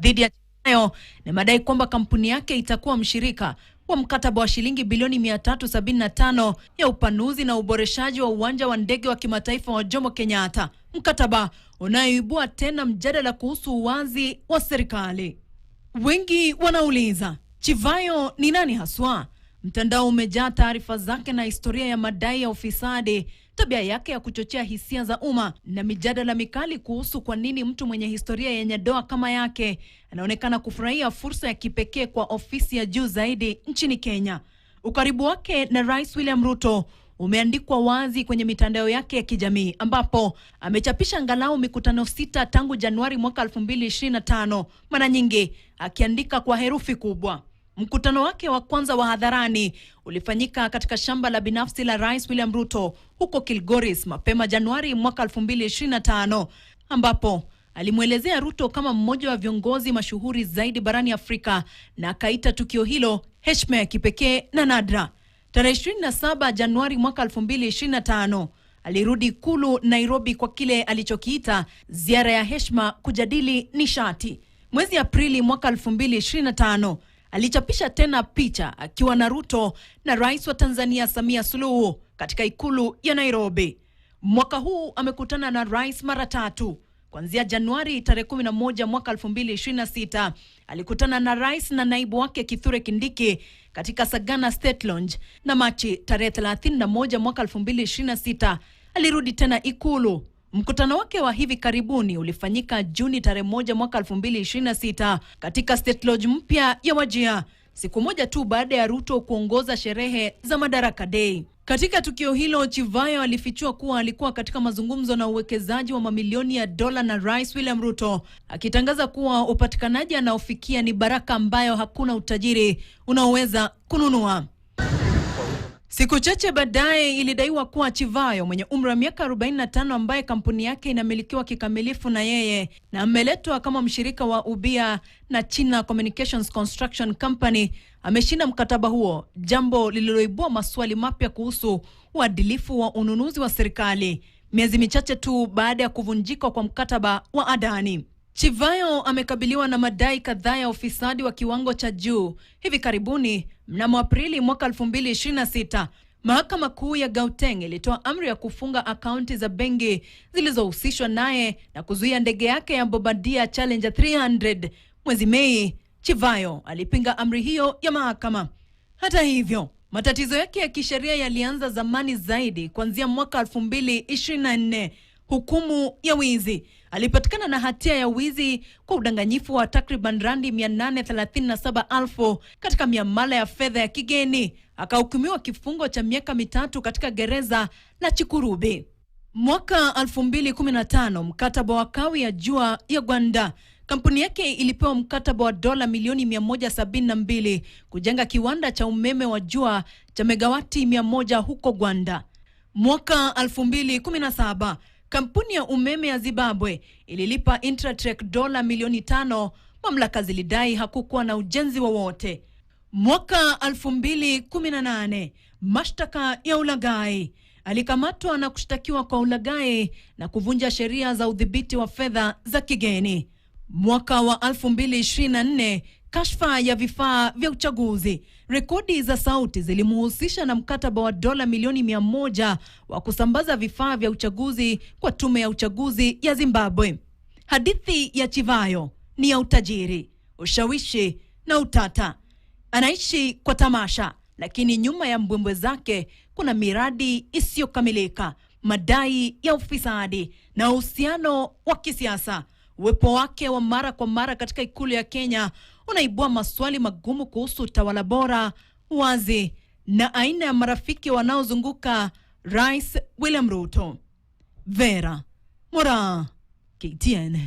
dhidi ya Chivayo na madai kwamba kampuni yake itakuwa mshirika wa mkataba wa shilingi bilioni 375 ya upanuzi na uboreshaji wa uwanja wa ndege wa kimataifa wa Jomo Kenyatta, mkataba unayoibua tena mjadala kuhusu uwazi wa serikali. Wengi wanauliza, Chivayo ni nani haswa? Mtandao umejaa taarifa zake na historia ya madai ya ufisadi, tabia yake ya kuchochea hisia za umma na mijadala mikali kuhusu kwa nini mtu mwenye historia yenye doa kama yake anaonekana kufurahia fursa ya kipekee kwa ofisi ya juu zaidi nchini Kenya. Ukaribu wake na Rais William Ruto umeandikwa wazi kwenye mitandao yake ya kijamii, ambapo amechapisha angalau mikutano 6 tangu Januari mwaka 2025, mara nyingi akiandika kwa herufi kubwa. Mkutano wake wa kwanza wa hadharani ulifanyika katika shamba la binafsi la Rais William Ruto huko Kilgoris mapema Januari mwaka 2025, ambapo alimuelezea Ruto kama mmoja wa viongozi mashuhuri zaidi barani Afrika na akaita tukio hilo heshima ya kipekee na nadra. Tarehe 27 Januari mwaka 2025 alirudi Ikulu Nairobi kwa kile alichokiita ziara ya heshima kujadili nishati. Mwezi Aprili mwaka 2025 alichapisha tena picha akiwa na Ruto na Rais wa Tanzania Samia Suluhu katika Ikulu ya Nairobi. Mwaka huu amekutana na Rais mara 3. Kuanzia Januari tarehe 11 mwaka 2026 alikutana na Rais na naibu wake Kithure Kindiki katika Sagana State Lounge, na Machi tarehe 31 mwaka 2026 alirudi tena Ikulu. Mkutano wake wa hivi karibuni ulifanyika Juni tarehe 1 mwaka 2026 katika State Lodge mpya ya Wajir, siku moja tu baada ya Ruto kuongoza sherehe za Madaraka Day. Katika tukio hilo, Chivayo alifichua kuwa alikuwa katika mazungumzo na uwekezaji wa mamilioni ya dola na Rais William Ruto, akitangaza kuwa upatikanaji anaofikia ni baraka ambayo hakuna utajiri unaoweza kununua. Siku chache baadaye ilidaiwa kuwa Chivayo mwenye umri wa miaka 45, ambaye kampuni yake inamilikiwa kikamilifu na yeye na ameletwa kama mshirika wa ubia na China Communications Construction Company, ameshinda mkataba huo, jambo lililoibua maswali mapya kuhusu uadilifu wa ununuzi wa serikali, miezi michache tu baada ya kuvunjika kwa mkataba wa Adani. Chivayo amekabiliwa na madai kadhaa ya ufisadi wa kiwango cha juu. Hivi karibuni, mnamo Aprili mwaka 2026, Mahakama Kuu ya Gauteng ilitoa amri ya kufunga akaunti za benki zilizohusishwa naye na kuzuia ndege yake ya Bombardier Challenger 300. Mwezi Mei, Chivayo alipinga amri hiyo ya mahakama. Hata hivyo, matatizo yake ya kisheria yalianza zamani zaidi, kuanzia mwaka 2024. Hukumu ya wizi. Alipatikana na hatia ya wizi kwa udanganyifu wa takriban randi 837,000 katika miamala ya fedha ya kigeni. Akahukumiwa kifungo cha miaka 3 katika gereza la Chikurubi. Mwaka 2015, mkataba wa kawi ya jua ya Gwanda, kampuni yake ilipewa mkataba wa dola milioni 172 kujenga kiwanda cha umeme wa jua cha megawati 100 huko Gwanda. Mwaka 2017, kampuni ya umeme ya Zimbabwe ililipa Intratrek dola milioni 5. Mamlaka zilidai hakukuwa na ujenzi wowote. Mwaka 2018, mashtaka ya ulaghai. Alikamatwa na kushtakiwa kwa ulaghai na kuvunja sheria za udhibiti wa fedha za kigeni. Mwaka wa 2024, kashfa ya vifaa vya uchaguzi. Rekodi za sauti zilimhusisha na mkataba wa dola milioni 100 wa kusambaza vifaa vya uchaguzi kwa tume ya uchaguzi ya Zimbabwe. Hadithi ya Chivayo ni ya utajiri, ushawishi na utata. Anaishi kwa tamasha, lakini nyuma ya mbwembwe zake kuna miradi isiyokamilika, madai ya ufisadi na uhusiano wa kisiasa. Uwepo wake wa mara kwa mara katika ikulu ya Kenya unaibua maswali magumu kuhusu utawala bora, wazi na aina ya marafiki wanaozunguka Rais William Ruto. Vera Mora, KTN.